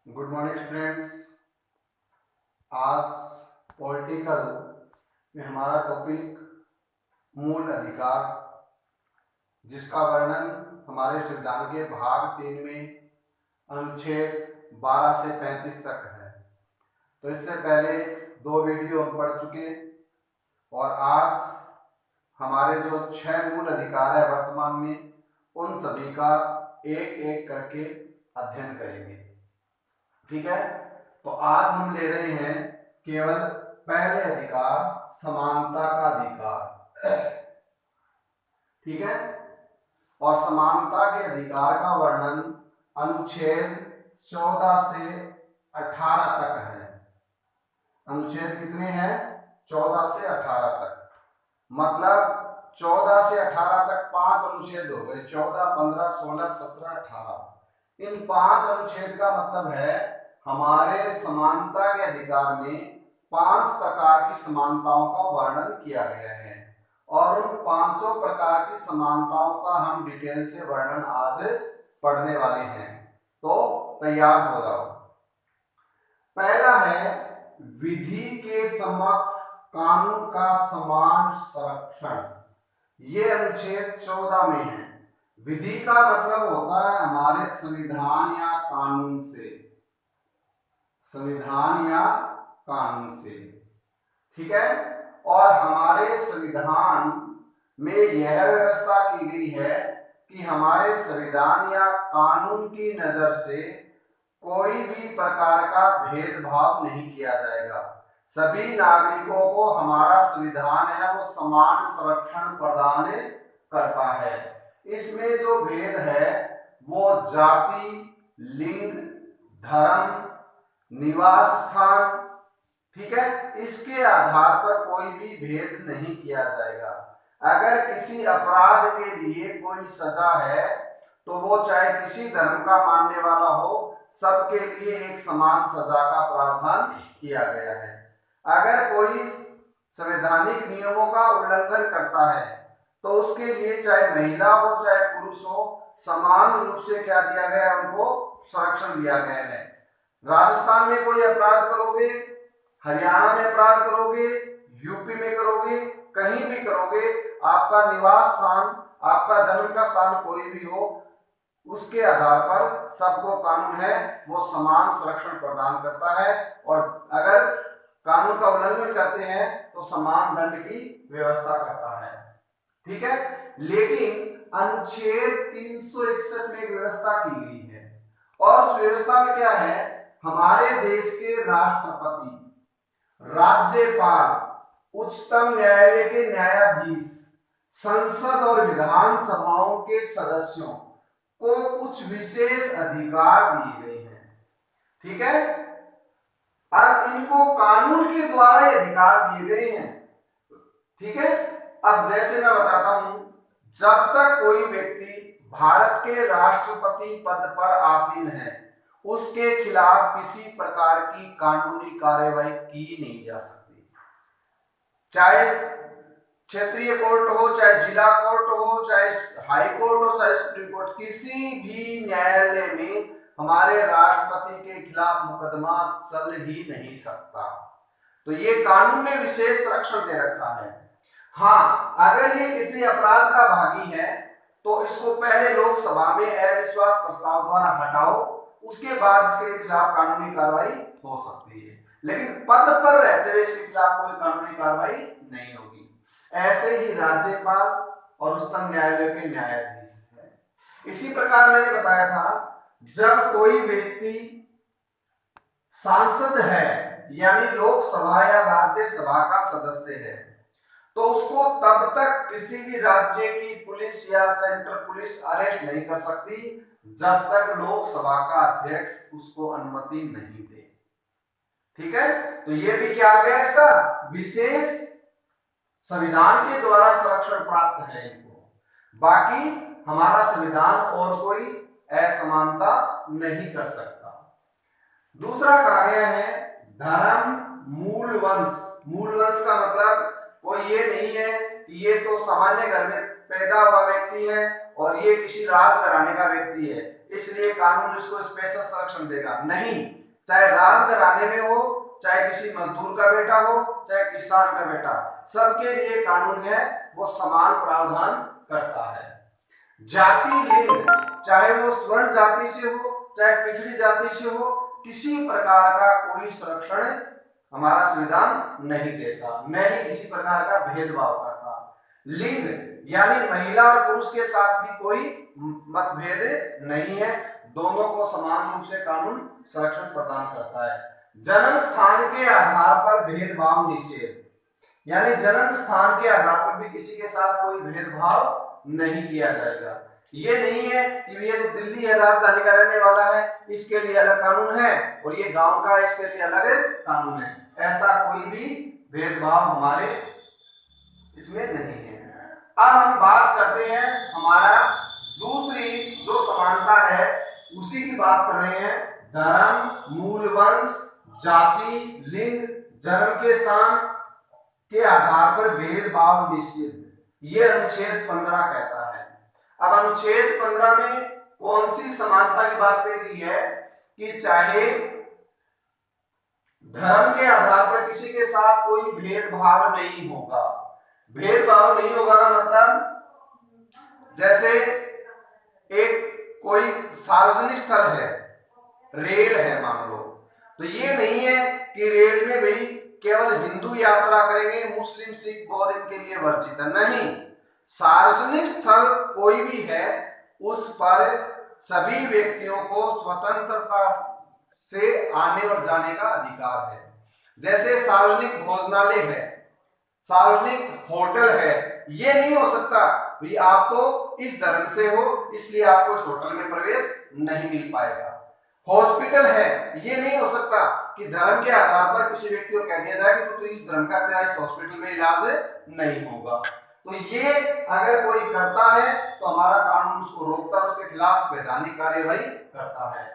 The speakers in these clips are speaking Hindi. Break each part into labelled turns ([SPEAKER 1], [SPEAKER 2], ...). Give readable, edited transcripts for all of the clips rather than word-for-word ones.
[SPEAKER 1] Good morning students. आज पॉलिटिकल में हमारा टॉपिक मूल अधिकार, जिसका वर्णन हमारे संविधान के भाग 3 में अनुच्छेद 12 से 35 तक है। तो इससे पहले 2 वीडियो हम पढ़ चुके और आज हमारे जो 6 मूल अधिकार है वर्तमान में, उन सभी का एक एक करके अध्ययन करेंगे। ठीक है, तो आज हम ले रहे हैं केवल पहले अधिकार, समानता का अधिकार। ठीक है, और समानता के अधिकार का वर्णन अनुच्छेद 14 से 18 तक है। अनुच्छेद कितने हैं? 14 से 18 तक। मतलब 14 से 18 तक 5 अनुच्छेद हो गए। 14, 15, 16, 17, 18। इन 5 अनुच्छेद का मतलब है हमारे समानता के अधिकार में 5 प्रकार की समानताओं का वर्णन किया गया है और उन 5 प्रकार की समानताओं का हम डिटेल से वर्णन आज पढ़ने वाले हैं। तो तैयार हो जाओ। पहला है विधि के समक्ष कानून का समान संरक्षण। ये अनुच्छेद 14 में है। विधि का मतलब होता है हमारे संविधान या कानून से, संविधान या कानून से। ठीक है, और हमारे संविधान में यह व्यवस्था की गई है कि हमारे संविधान या कानून की नजर से कोई भी प्रकार का भेदभाव नहीं किया जाएगा। सभी नागरिकों को हमारा संविधान है वो समान संरक्षण प्रदान करता है। इसमें जो भेद है वो जाति, लिंग, धर्म, निवास स्थान, ठीक है, इसके आधार पर कोई भी भेद नहीं किया जाएगा। अगर किसी अपराध के लिए कोई सजा है तो वो चाहे किसी धर्म का मानने वाला हो, सबके लिए एक समान सजा का प्रावधान किया गया है। अगर कोई संवैधानिक नियमों का उल्लंघन करता है तो उसके लिए चाहे महिला हो चाहे पुरुष हो, समान रूप से क्या दिया गया है, उनको संरक्षण दिया गया है। राजस्थान में कोई अपराध करोगे, हरियाणा में अपराध करोगे, यूपी में करोगे, कहीं भी करोगे, आपका निवास स्थान, आपका जन्म का स्थान कोई भी हो, उसके आधार पर सबको कानून है वो समान संरक्षण प्रदान करता है और अगर कानून का उल्लंघन करते हैं तो समान दंड की व्यवस्था करता है। ठीक है, लेकिन अनुच्छेद 361 में एक व्यवस्था की गई है और उस व्यवस्था में क्या है, हमारे देश के राष्ट्रपति, राज्यपाल, उच्चतम न्यायालय के न्यायाधीश, संसद और विधानसभाओं के सदस्यों को कुछ विशेष अधिकार दिए गए हैं। ठीक है, अब इनको कानून के द्वारा ये अधिकार दिए गए हैं। ठीक है, अब जैसे मैं बताता हूं, जब तक कोई व्यक्ति भारत के राष्ट्रपति पद पर आसीन है उसके खिलाफ किसी प्रकार की कानूनी कार्यवाही की नहीं जा सकती। चाहे क्षेत्रीय कोर्ट हो, चाहे जिला कोर्ट हो, चाहे हाई कोर्ट हो, चाहे सुप्रीम कोर्ट, किसी भी न्यायालय में हमारे राष्ट्रपति के खिलाफ मुकदमा चल ही नहीं सकता। तो ये कानून में विशेष संरक्षण दे रखा है। हाँ, अगर ये किसी अपराध का भागी है तो इसको पहले लोकसभा में अविश्वास प्रस्ताव द्वारा हटाओ, उसके बाद इसके खिलाफ कानूनी कार्रवाई हो सकती है, लेकिन पद पर रहते हुए इसके खिलाफ कोई कानूनी कार्रवाई नहीं होगी। ऐसे ही राज्यपाल और उच्चतम न्यायालय के न्यायाधीश है। इसी प्रकार मैंने बताया था, जब कोई व्यक्ति सांसद है यानी लोकसभा या राज्यसभा का सदस्य है तो उसको तब तक किसी भी राज्य की पुलिस या सेंट्रल पुलिस अरेस्ट नहीं कर सकती जब तक लोकसभा का अध्यक्ष उसको अनुमति नहीं दे। ठीक है, तो ये भी क्या आ गया, इसका विशेष संविधान के द्वारा संरक्षण प्राप्त है इनको। बाकी हमारा संविधान और कोई असमानता नहीं कर सकता। दूसरा कहा गया है धर्म मूल वंश। मूल वंश का मतलब कोई ये नहीं है कि ये तो सामान्य घर में पैदा हुआ व्यक्ति है और ये किसी राज घराने का व्यक्ति है। इसलिए कानून इसको स्पेशल संरक्षण देगा। नहीं, चाहे राजघराने में हो, चाहे किसी मजदूर का बेटा हो, चाहे किसान का बेटा, सबके लिए कानून है वो समान प्रावधान करता है। जाति लिंग, चाहे वो स्वर्ण जाति से हो चाहे पिछड़ी जाति से हो, किसी प्रकार का कोई संरक्षण हमारा संविधान नहीं देता, न ही किसी प्रकार का भेदभाव करता। लिंग यानी महिला और पुरुष के साथ भी कोई मतभेद नहीं है, दोनों को समान रूप से कानून संरक्षण प्रदान करता है। जन्म स्थान के आधार पर भेदभाव निषेध, यानी जन्म स्थान के आधार पर भी किसी के साथ कोई भेदभाव नहीं किया जाएगा। ये नहीं है कि ये तो दिल्ली है, राजधानी का रहने वाला है, इसके लिए अलग कानून है, और ये गांव का इसके लिए अलग कानून है। ऐसा कोई भी भेदभाव हमारे इसमें नहीं है। अब हम बात करते हैं हमारा दूसरी जो समानता है उसी की बात कर रहे हैं। धर्म, मूल वंश, जाति, लिंग, जन्म के स्थान के आधार पर भेदभाव निषेध, ये अनुच्छेद 15 कहता है। अब अनुच्छेद 15 में कौन सी समानता की बात कही गई है कि चाहे धर्म के आधार पर किसी के साथ कोई भेदभाव नहीं होगा। भेदभाव नहीं होगा का मतलब, जैसे एक कोई सार्वजनिक स्थल है, रेल है मान लो, तो ये नहीं है कि रेल में भाई केवल हिंदू यात्रा करेंगे, मुस्लिम, सिख, बौद्ध इनके लिए वर्जित है, नहीं। सार्वजनिक स्थल कोई भी है उस पर सभी व्यक्तियों को स्वतंत्रता से आने और जाने का अधिकार है। जैसे सार्वजनिक भोजनालय है, सार्वजनिक होटल है, ये नहीं हो सकता भाई आप तो इस धर्म से हो इसलिए आपको इस होटल में प्रवेश नहीं मिल पाएगा। हॉस्पिटल है, ये नहीं हो सकता कि धर्म के आधार पर किसी व्यक्ति को कह दिया जाए कि तू इस धर्म का, तेरा इस हॉस्पिटल में इलाज नहीं होगा। तो ये अगर कोई करता है तो हमारा कानून उसको रोकता है, उसके खिलाफ वैधानिक कार्यवाही करता है।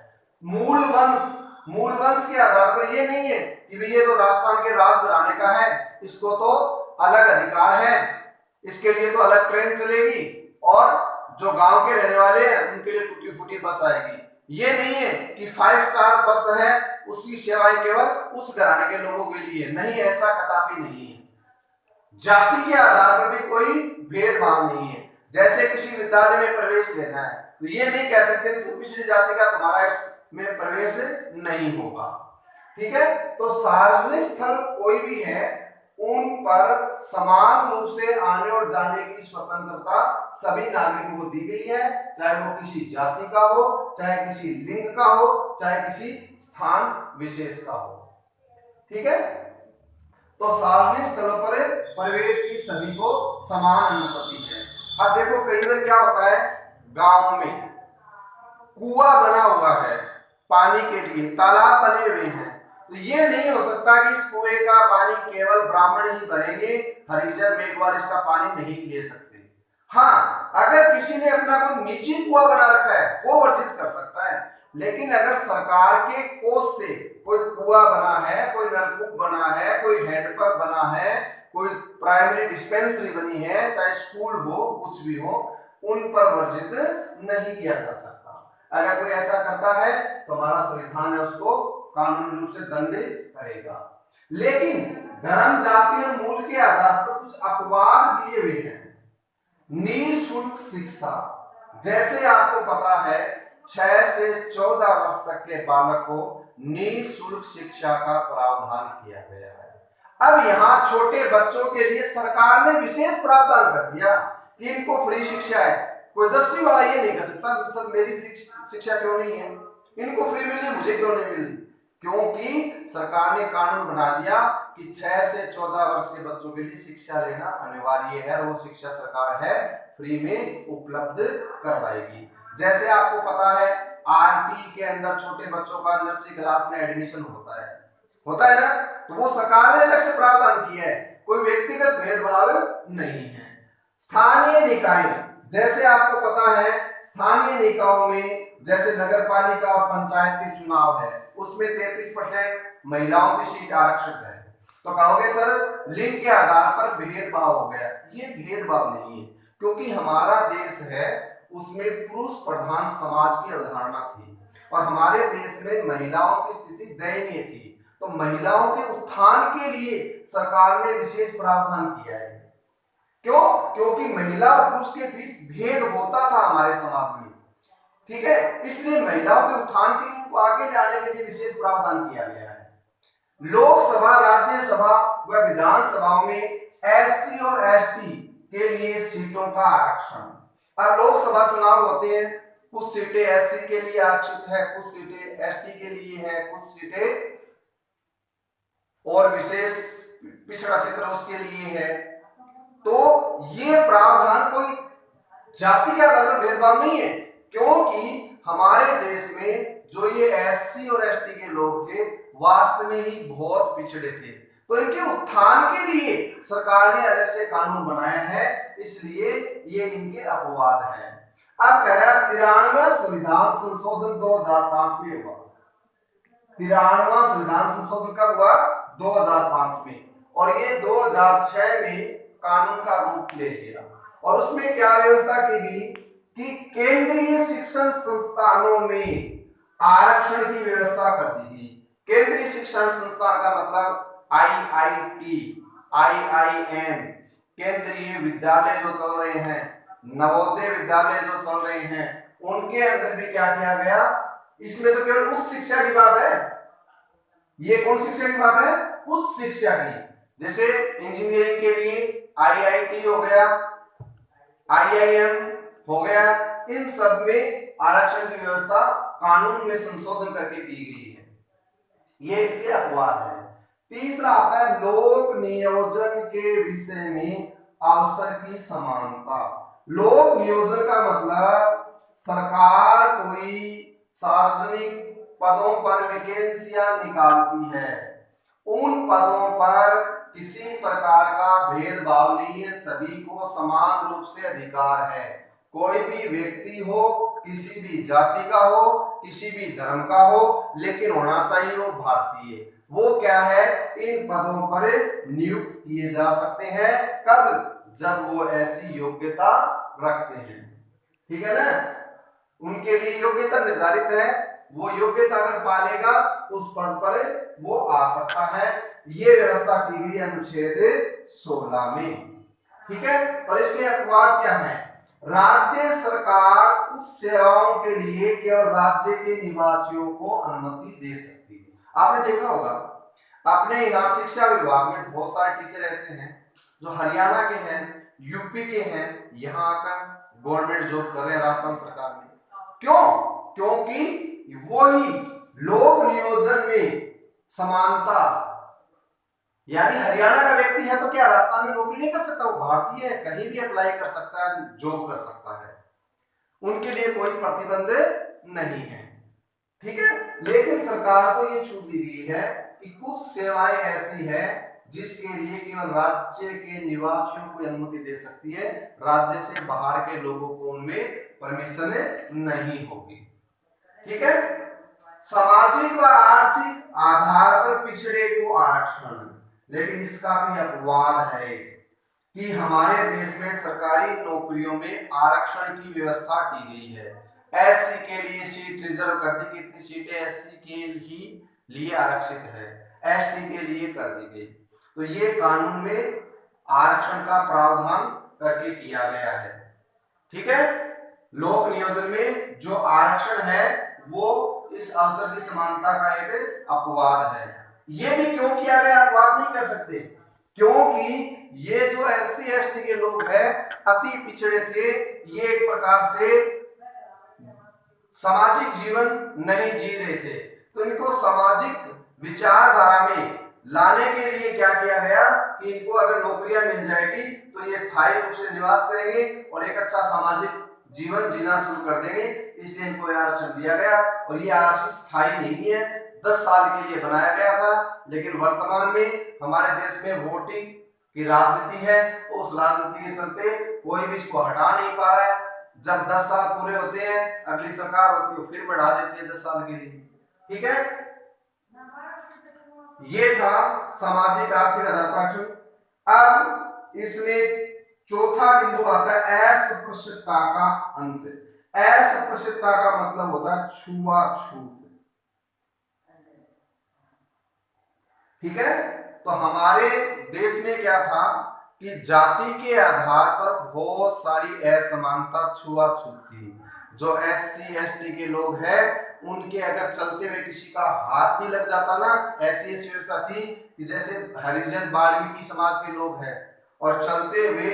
[SPEAKER 1] मूल वंश, मूल वंश के आधार पर ये नहीं है कि भाई ये तो राजस्थान के राजघराने का है, इसको तो अलग अधिकार है, इसके लिए तो अलग ट्रेन चलेगी, और जो गांव के रहने वाले हैं उनके लिए टूटी फूटी बस आएगी। ये नहीं है कि 5 स्टार बस है, उसकी सेवाएं केवल उस घराने के लोगों के लिए, नहीं, ऐसा कदापि नहीं है। जाति के आधार पर भी कोई भेदभाव नहीं है। जैसे किसी विद्यालय में प्रवेश लेना है तो ये नहीं कह सकते कि तुम पिछड़ी जाति का, तुम्हारा इसमें प्रवेश नहीं होगा। ठीक है, तो सार्वजनिक स्थल कोई भी है उन पर समान रूप से आने और जाने की स्वतंत्रता सभी नागरिकों को दी गई है, चाहे वो किसी जाति का हो, चाहे किसी लिंग का हो, चाहे किसी स्थान विशेष का हो। ठीक है, तो सार्वजनिक स्थलों पर प्रवेश की सभी को समान अनुमति है। अब देखो कई बार क्या होता है, गांव में कुआं बना हुआ है पानी के लिए, तालाब बने हुए हैं, तो ये नहीं हो सकता कि इस कुएं का पानी केवल ब्राह्मण ही भरेंगे, हरिजन मेघवाल इसका पानी नहीं ले सकते। हाँ, अगर किसी ने अपना कोई निजी कुआं बना रखा है वो वर्जित कर सकता है, लेकिन अगर सरकार के कोष से कोई कुआं बना है, कोई नलकूप बना है, कोई हैंडपंप बना है, कोई प्राइमरी डिस्पेंसरी बनी है, चाहे स्कूल हो, कुछ भी हो, उन पर वर्जित नहीं किया जा सकता। अगर कोई ऐसा करता है तो हमारा संविधान है उसको कानूनी रूप से दंड करेगा। लेकिन धर्म, जाति और मूल के आधार पर कुछ अपवाद दिए हुए हैं। निःशुल्क शिक्षा, जैसे आपको पता है 6 से 14 वर्ष तक के बालक को निःशुल्क शिक्षा का प्रावधान किया गया है। अब यहाँ छोटे बच्चों के लिए सरकार ने विशेष प्रावधान कर दिया कि इनको फ्री शिक्षा है। कोई 10वीं वाला ये नहीं कर सकता सर मेरी फ्री शिक्षा क्यों नहीं है, इनको फ्री मिली मुझे क्यों नहीं मिली, क्योंकि सरकार ने कानून बना दिया कि 6 से 14 वर्ष के बच्चों के लिए शिक्षा लेना अनिवार्य है, और वो शिक्षा सरकार है फ्री में उपलब्ध करवाएगी। जैसे आपको पता है आरटी के अंदर छोटे बच्चों का नर्सरी क्लास में एडमिशन होता है ना, तो वो सरकार ने अलग से प्रावधान किया है, कोई व्यक्तिगत भेदभाव नहीं है। स्थानीय निकाय, जैसे आपको पता है स्थानीय निकायों में जैसे नगर पालिका और पंचायत के चुनाव है, उसमें 33% महिलाओं की सीट आरक्षित है। तो कहोगे सर लिंग के आधार पर भेदभाव हो गया, ये भेदभाव नहीं है, क्योंकि हमारा देश है उसमें पुरुष प्रधान समाज की अवधारणा थी और हमारे देश में महिलाओं की स्थिति दयनीय थी। तो महिलाओं के उत्थान के लिए सरकार ने विशेष प्रावधान किया है। क्यों? क्योंकि महिला और पुरुष के बीच भेद होता था हमारे समाज में, ठीक है, इसलिए महिलाओं के उत्थान के लिए उनको आगे लाने के लिए विशेष प्रावधान किया गया है। लोकसभा, राज्यसभा व विधानसभाओं में एससी और एसटी के लिए सीटों का आरक्षण। अब लोकसभा चुनाव होते हैं, कुछ सीटें एससी के लिए आरक्षित है, कुछ सीटें एसटी के लिए है, कुछ सीटें और विशेष पिछड़ा क्षेत्र उसके लिए है। तो ये प्रावधान कोई जाति के आधार पर भेदभाव नहीं है, क्योंकि हमारे देश में जो ये एससी और एसटी के लोग थे वास्तव में ही बहुत पिछड़े थे। तो इनके उत्थान के लिए सरकार ने अलग से कानून बनाया है, इसलिए ये इनके अपवाद हैं। अब कह रहा है 93वां संविधान संशोधन 2005 में हुआ। 93वां संविधान संशोधन कब हुआ? 2005 में, और ये 2006 में कानून का रूप ले लिया। और उसमें क्या व्यवस्था की गई कि केंद्रीय शिक्षण संस्थानों में आरक्षण की व्यवस्था कर दी गई। केंद्रीय शिक्षण संस्थान का मतलब आईआईटी, आईआईएम, केंद्रीय विद्यालय जो चल रहे हैं, नवोदय विद्यालय जो चल रहे हैं, उनके अंदर भी क्या किया गया? इसमें तो केवल उच्च शिक्षा की बात है। ये कौन शिक्षा की बात है? उच्च शिक्षा की। जैसे इंजीनियरिंग के लिए आईआईटी हो गया, आईआईएम हो गया, इन सब में आरक्षण की व्यवस्था कानून में संशोधन करके की गई है। ये इसके अपवाद है। तीसरा आता है लोक नियोजन के विषय में अवसर की समानता। लोक नियोजन का मतलब सरकार कोई सार्वजनिक पदों पर वैकेंसियां निकालती है, उन पदों पर किसी प्रकार का भेदभाव नहीं है, सभी को समान रूप से अधिकार है। कोई भी व्यक्ति हो, किसी भी जाति का हो, किसी भी धर्म का हो, लेकिन होना चाहिए वो भारतीय। वो क्या है? इन पदों पर नियुक्त किए जा सकते हैं। कब? जब वो ऐसी योग्यता रखते हैं, ठीक है ना? उनके लिए योग्यता निर्धारित है, वो योग्यता अगर पालेगा उस पद पर वो आ सकता है। ये व्यवस्था की गई अनुच्छेद 16 में, ठीक है। और इसके अपवाद क्या है? राज्य सरकार कुछ सेवाओं के लिए केवल राज्य के निवासियों को अनुमति दे सकती है। आपने देखा होगा अपने यहाँ शिक्षा विभाग में बहुत सारे टीचर ऐसे हैं जो हरियाणा के हैं, यूपी के हैं, यहाँ आकर गवर्नमेंट जॉब कर रहे हैं राजस्थान सरकार में। क्यों? क्योंकि वही लोक नियोजन में समानता, यानी हरियाणा का व्यक्ति है तो क्या राजस्थान में नौकरी नहीं कर सकता? वो भारतीय है, कहीं भी अप्लाई कर सकता है, जॉब कर सकता है, उनके लिए कोई प्रतिबंध नहीं है, ठीक है। लेकिन सरकार को ये छूट दी गई है कि कुछ सेवाएं ऐसी है जिसके लिए केवल राज्य के निवासियों को अनुमति दे सकती है, राज्य से बाहर के लोगों को उनमें परमिशन नहीं होगी, ठीक है। सामाजिक व आर्थिक आधार पर पिछड़े को आरक्षण, लेकिन इसका भी अपवाद है कि हमारे देश में सरकारी नौकरियों में आरक्षण की व्यवस्था की गई है। एससी के लिए सीट रिजर्व कर दी, कितनी सीटें एससी के ही लिए आरक्षित है, एसटी के लिए कर दी गई। तो ये कानून में आरक्षण का प्रावधान करके किया गया है, ठीक है। लोक नियोजन में जो आरक्षण है वो इस अवसर की समानता का एक अपवाद है। ये भी क्यों किया गया? अपवाद नहीं कर सकते, क्योंकि ये जो एससी एसटी के लोग हैं अति पिछड़े थे, ये एक प्रकार से सामाजिक जीवन नहीं जी रहे थे, तो इनको सामाजिक विचारधारा में लाने के लिए क्या किया गया कि इनको अगर नौकरियां मिल जाएगी तो ये स्थायी रूप से निवास करेंगे और एक अच्छा सामाजिक जीवन जीना शुरू कर देंगे, इसलिए इनको आरक्षण दिया गया। और ये आरक्षण स्थायी नहीं है, 10 साल के लिए बनाया गया था, लेकिन वर्तमान में हमारे देश में वोटिंग की राजनीति है, उस राजनीति के चलते कोई भी इसको हटा नहीं पा रहा है। जब 10 साल पूरे होते हैं, अगली सरकार होती है फिर बढ़ा देती है 10 साल के लिए, ठीक है। ये था सामाजिक आर्थिक आधार पर। अब इसमें चौथा बिंदु आता है अस्पृश्यता का अंत। अस्पृश्यता का मतलब होता है छुआछूत। ठीक है, तो हमारे देश में क्या था कि जाति के आधार पर बहुत सारी असमानता छुआछूत थी। जो SC ST के लोग हैं उनके अगर चलते हुए किसी का हाथ भी लग जाता ना, ऐसी व्यवस्था थी कि जैसे हरिजन वाल्मीकि समाज के लोग हैं और चलते हुए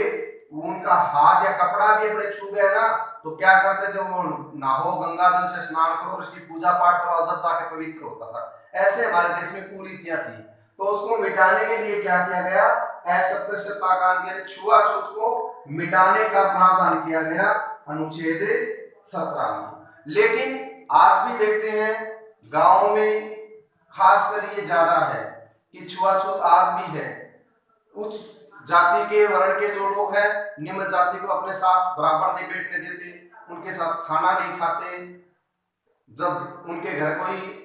[SPEAKER 1] उनका हाथ या कपड़ा भी अपने छू गए ना, तो क्या करते थे, वो नहाओ, गंगा जल से स्नान करो और उसकी पूजा पाठ करो, जब जाके पवित्र होता था। ऐसे हमारे देश में कुरीतियां थी, तो उसको मिटाने के लिए क्या किया गया, अस्पृश्यता कानून यानी छुआछूत को मिटाने का प्रावधान किया गया अनुच्छेद 17 में। लेकिन आज भी देखते हैं गांव में खासकर ये ज्यादा है कि छुआछूत आज भी है। उच्च जाति के वर्ण के जो लोग हैं निम्न जाति को अपने साथ बराबर नहीं बैठने देते, उनके साथ खाना नहीं खाते। जब उनके घर कोई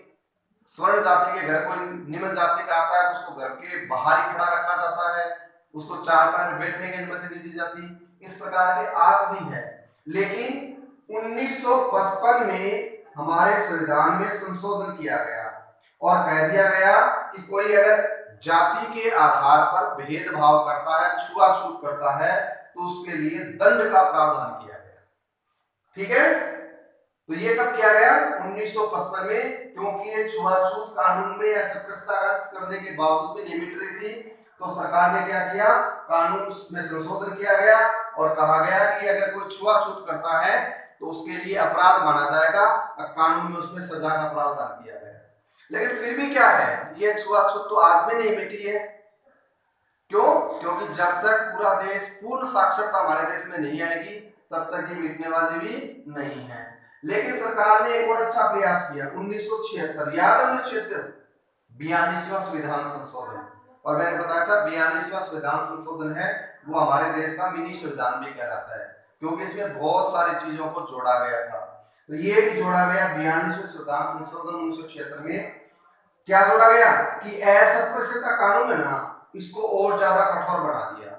[SPEAKER 1] स्वर्ण जाति के घर कोई निम्न जाति का आता है तो उसको घर के बाहर ही खड़ा रखा जाता है, उसको चार पैर बैठने की अनुमति नहीं दी जाती। इस प्रकार के आज भी है। लेकिन 1955 में हमारे संविधान में संशोधन किया गया और कह दिया गया कि कोई अगर जाति के आधार पर भेदभाव करता है, छुआछूत करता है, तो उसके लिए दंड का प्रावधान किया गया। ठीक है, तो ये कब किया गया, 1955 में। क्योंकि ये छुआछूत कानून में अस्पृश्यता करने के बावजूद भी नहीं मिट रही थी, तो सरकार ने क्या किया, कानून में संशोधन किया गया और कहा गया कि अगर कोई छुआछूत करता है तो उसके लिए अपराध माना जाएगा, कानून में उसमें सजा का प्रावधान किया गया। लेकिन फिर भी क्या है, ये छुआछूत तो आज भी नहीं मिटी है। क्यों? क्योंकि जब तक पूरा देश पूर्ण साक्षरता हमारे देश में नहीं आएगी तब तक ये मिटने वाली भी नहीं है। लेकिन सरकार ने एक और अच्छा प्रयास किया 1976, याद है 1976, 42वां संविधान संशोधन। और मैंने बताया था 42वां संविधान संशोधन है वो हमारे देश का मिनी संविधान भी कहलाता है, क्योंकि इसमें बहुत सारी चीजों को जोड़ा गया था। तो ये भी जोड़ा गया 42वें संविधान संशोधन 1976 में। क्या जोड़ा गया कि अस्पृश्यता कानून है ना, इसको और ज्यादा कठोर बना दिया।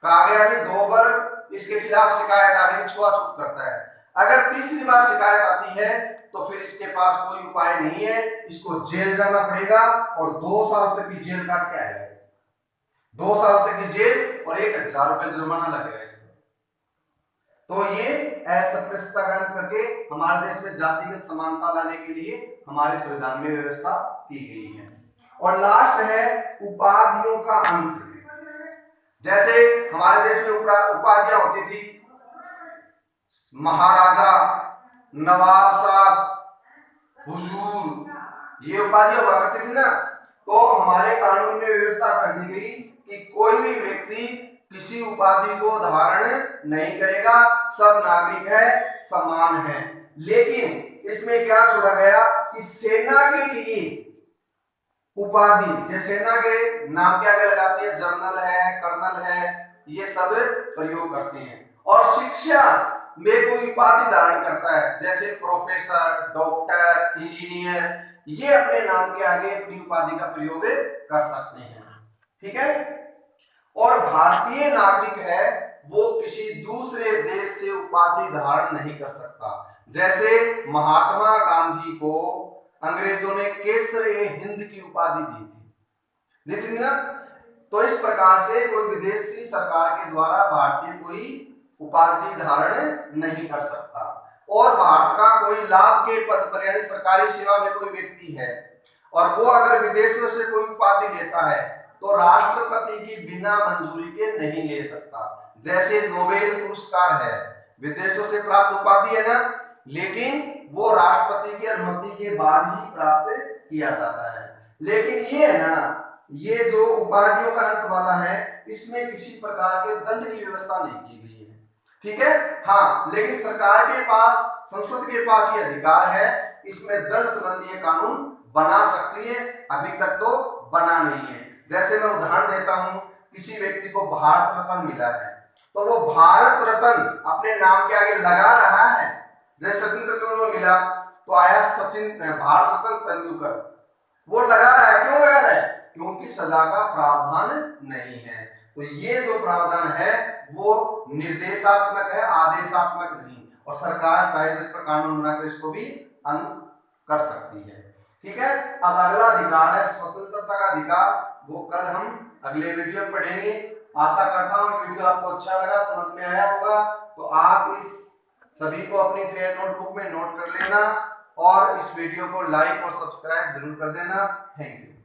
[SPEAKER 1] कहा गया कि 2 बार इसके खिलाफ शिकायत आ गई, छुआछूत करता है, अगर तीसरी बार शिकायत आती है तो फिर इसके पास कोई उपाय नहीं है, इसको जेल जाना पड़ेगा और 2 साल तक की जेल काट के आएगा। 2 साल तक की जेल और 1000 रुपए जुर्माना लगेगा इसमें। तो ये अस्पृश्यता का अंत करके हमारे देश में जातिगत समानता लाने के लिए हमारे संविधान में व्यवस्था की गई है। और लास्ट है उपाधियों का अंत। जैसे हमारे देश में उपाधियां होती थी, महाराजा, नवाब साहब, हुजूर, ये उपाधियां हुआ करती थी ना। तो हमारे कानून में व्यवस्था कर दी गई कि कोई भी व्यक्ति किसी उपाधि को धारण नहीं करेगा, सब नागरिक है, समान है। लेकिन इसमें क्या जोड़ा गया कि सेना के लिए उपाधि, जैसे सेना के नाम के आगे लगाती है, जनरल है, कर्नल है, ये सब प्रयोग करते हैं। और शिक्षा में कोई उपाधि धारण करता है, जैसे प्रोफेसर, डॉक्टर, इंजीनियर, ये अपने नाम के आगे अपनी उपाधि का प्रयोग कर सकते हैं। ठीक है, और भारतीय नागरिक है वो किसी दूसरे देश से उपाधि धारण नहीं कर सकता। जैसे महात्मा गांधी को अंग्रेजों ने केसर-ए-हिंद की उपाधि दी थी ना। तो इस प्रकार से कोई विदेशी सरकार के द्वारा भारतीय कोई उपाधि धारण नहीं कर सकता। और भारत का कोई लाभ के पद पर यानी सरकारी सेवा में कोई व्यक्ति है और वो अगर विदेशों से कोई उपाधि लेता है तो राष्ट्रपति की बिना मंजूरी के नहीं ले सकता। जैसे नोबेल पुरस्कार है, विदेशों से प्राप्त उपाधि है ना, लेकिन वो राष्ट्रपति की अनुमति के बाद ही प्राप्त किया जाता है। लेकिन ये है ना, ये जो उपाधियों का अंत वाला है, इसमें किसी प्रकार के दंड की व्यवस्था नहीं की गई है। ठीक है, हाँ, लेकिन सरकार के पास, संसद के पास ये अधिकार है, इसमें दंड संबंधी कानून बना सकती है। अभी तक तो बना नहीं है। जैसे मैं उदाहरण देता हूं, किसी व्यक्ति को भारत रत्न मिला है तो वो भारत रत्न अपने नाम के आगे लगा रहा है। जैसे सचिन तेंदुलकर को मिला तो आया सचिन भारत रत्न तेंदुलकर, वो लगा रहा है। क्यों लगा रहा है? क्योंकि सजा का प्रावधान नहीं है। तो ये जो प्रावधान है वो निर्देशात्मक है, आदेशात्मक नहीं। और सरकार चाहे तो इस पर कानून बनाकर इसको भी अंत कर सकती है। ठीक है, अब अगला अधिकार है स्वतंत्रता का अधिकार, वो कल हम अगले वीडियो में पढ़ेंगे। आशा करता हूँ वीडियो आपको अच्छा लगा, समझ में आया होगा। तो आप इस सभी को अपनी फेयर नोटबुक में नोट कर लेना और इस वीडियो को लाइक और सब्सक्राइब जरूर कर देना। Thank you.